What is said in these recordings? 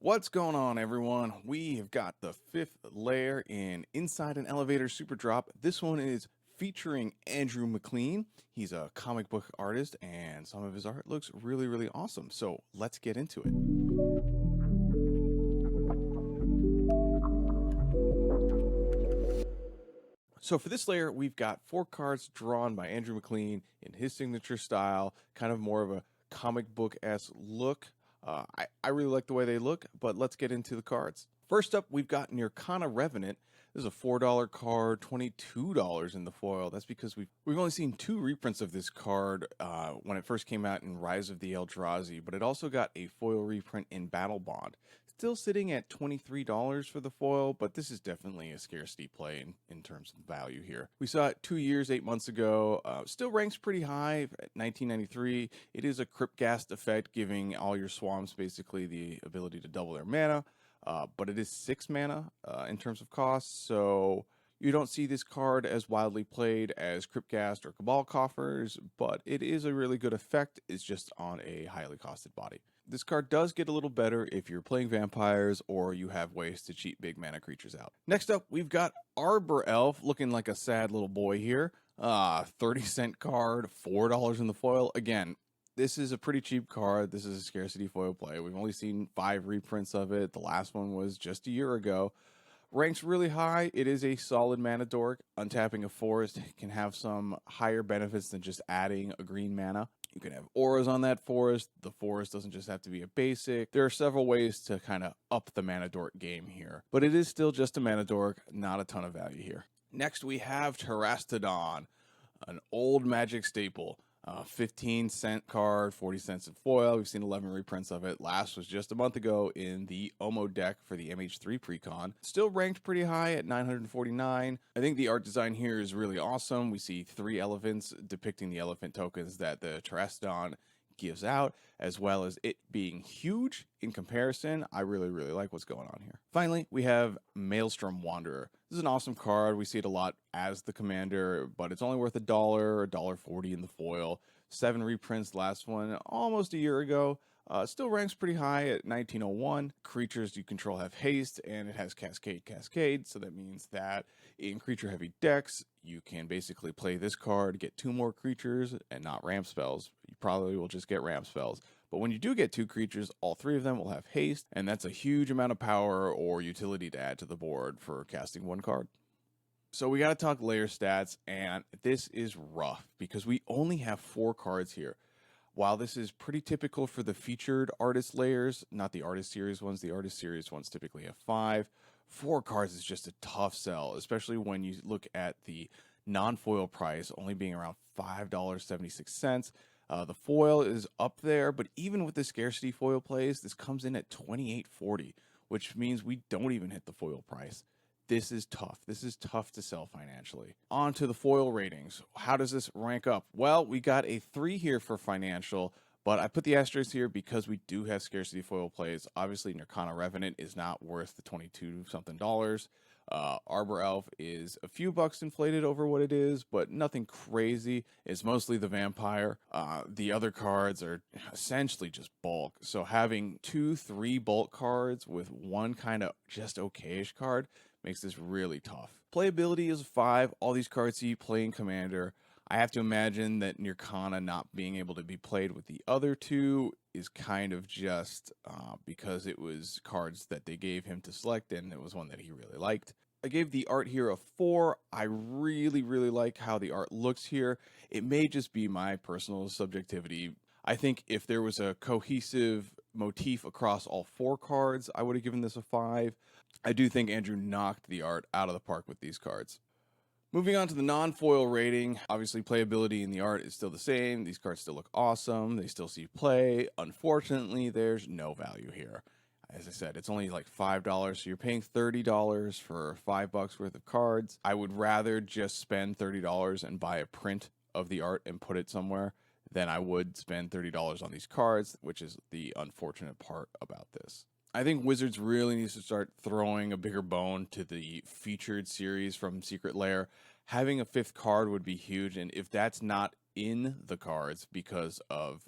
What's going on, everyone? We have got the fifth layer in Inside an Elevator Superdrop. This one is featuring Andrew MacLean. He's a comic book artist, and some of his art looks really, really awesome. So let's get into it. So for this layer, we've got 4 cards drawn by Andrew MacLean in his signature style, kind of more of a comic book-esque look. I really like the way they look, but let's get into the cards. First up, we've got Nirkana Revenant. This is a $4 card, $22 in the foil. That's because we've only seen 2 reprints of this card when it first came out in Rise of the Eldrazi, but it also got a foil reprint in Battle Bond. Still sitting at $23 for the foil, but this is definitely a scarcity play in terms of value here. We saw it 2 years, 8 months ago. Still ranks pretty high at 1993. It is a Cryptghast effect, giving all your swamps basically the ability to double their mana, but it is 6 mana in terms of cost, so you don't see this card as widely played as Cryptghast or Cabal Coffers, but it is a really good effect. It's just on a highly costed body. This card does get a little better if you're playing vampires or you have ways to cheat big mana creatures out. Next up, we've got Arbor Elf, looking like a sad little boy here. 30-cent card, $4 in the foil. Again, this is a pretty cheap card. This is a scarcity foil play. We've only seen 5 reprints of it. The last one was just a year ago. Ranks really high. It is a solid mana dork. Untapping a forest can have some higher benefits than just adding a green mana. You can have auras on that forest. The forest doesn't just have to be a basic. There are several ways to kind of up the mana dork game here, but it is still just a mana dork, not a ton of value here. Next, we have Terastodon, an old Magic staple. 15-cent card, 40 cents in foil. We've seen 11 reprints of it. Last was just a month ago in the Omo deck for the MH3 precon. Still ranked pretty high at 949. I think the art design here is really awesome. We see 3 elephants depicting the elephant tokens that the Terastodon gives out, as well as it being huge in comparison. I really like what's going on here. Finally, we have Maelstrom Wanderer. This is an awesome card. We see it a lot as the commander, but it's only worth $1 or $1.40 in the foil. 7 reprints, last one almost a year ago. Still ranks pretty high at 1901. Creatures you control have haste, and it has Cascade, so that means that in creature-heavy decks, you can basically play this card, get 2 more creatures, and not ramp spells. You probably will just get ramp spells. But when you do get 2 creatures, all 3 of them will have haste, and that's a huge amount of power or utility to add to the board for casting 1 card. So we got to talk layer stats, and this is rough because we only have 4 cards here. While this is pretty typical for the featured artist layers, not the artist series ones, the artist series ones typically have 5. 4 cards is just a tough sell, especially when you look at the non-foil price only being around $5.76. The foil is up there, but even with the scarcity foil plays, this comes in at $28.40, which means we don't even hit the foil price. This is tough. This is tough to sell financially. On to the foil ratings. How does this rank up? Well, we got a 3 here for financial, but I put the asterisk here because we do have scarcity foil plays. Obviously, Nirkana Revenant is not worth the $22-something. Arbor Elf is a few bucks inflated over what it is, but nothing crazy. It's mostly the vampire. The other cards are essentially just bulk. So having 2-3 bulk cards with 1 kind of just okayish card makes this really tough. Playability is 5. All these cards see playing commander. I have to imagine that Nirkana not being able to be played with the other 2 is kind of just because it was cards that they gave him to select, and it was one that he really liked. I gave the art here a 4. I really like how the art looks here. It may just be my personal subjectivity. I think if there was a cohesive motif across all 4 cards, I would have given this a 5. I do think Andrew knocked the art out of the park with these cards. Moving on to the non-foil rating, obviously playability in the art is still the same. These cards still look awesome. They still see play. Unfortunately, there's no value here. As I said, it's only like $5, so you're paying $30 for $5 worth of cards. I would rather just spend $30 and buy a print of the art and put it somewhere than I would spend $30 on these cards, which is the unfortunate part about this. I think Wizards really needs to start throwing a bigger bone to the featured series from Secret Lair. Having a 5th card would be huge, and if that's not in the cards because of,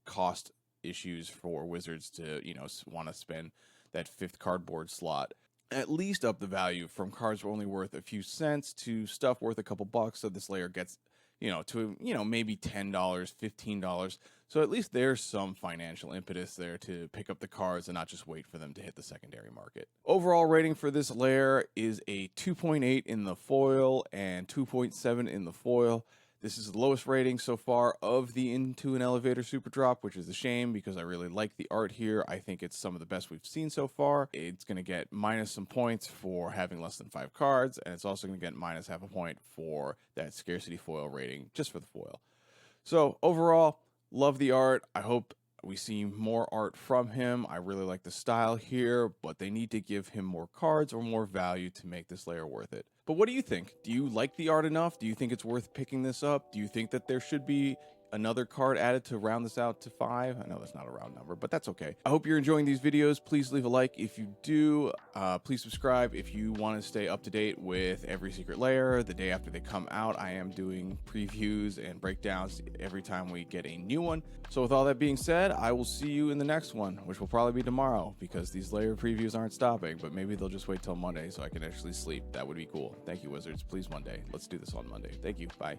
cost issues for Wizards to, want to spend that 5th cardboard slot. At least up the value from cards only worth a few cents to stuff worth a couple bucks, so this layer gets to maybe $10, $15. So at least there's some financial impetus there to pick up the cards and not just wait for them to hit the secondary market. Overall rating for this layer is a 2.8 in the foil and 2.7 in the foil. This is the lowest rating so far of the Into an Elevator Superdrop, which is a shame because I really like the art here. I think it's some of the best we've seen so far. It's going to get minus some points for having less than 5 cards, and it's also going to get minus half a point for that scarcity foil rating, just for the foil. So overall, love the art. I hope we see more art from him. I really like the style here, but they need to give him more cards or more value to make this layer worth it. But what do you think? Do you like the art enough? Do you think it's worth picking this up? Do you think that there should be another card added to round this out to 5? I know that's not a round number, but that's okay. I hope you're enjoying these videos. Please leave a like if you do. Please subscribe if you want to stay up to date with every Secret Lair. The day after they come out, I am doing previews and breakdowns every time we get a new one. So with all that being said, I will see you in the next one, which will probably be tomorrow because these layer previews aren't stopping, but maybe they'll just wait till Monday so I can actually sleep. That would be cool. Thank you, Wizards. Please Monday. Let's do this on Monday. Thank you. Bye.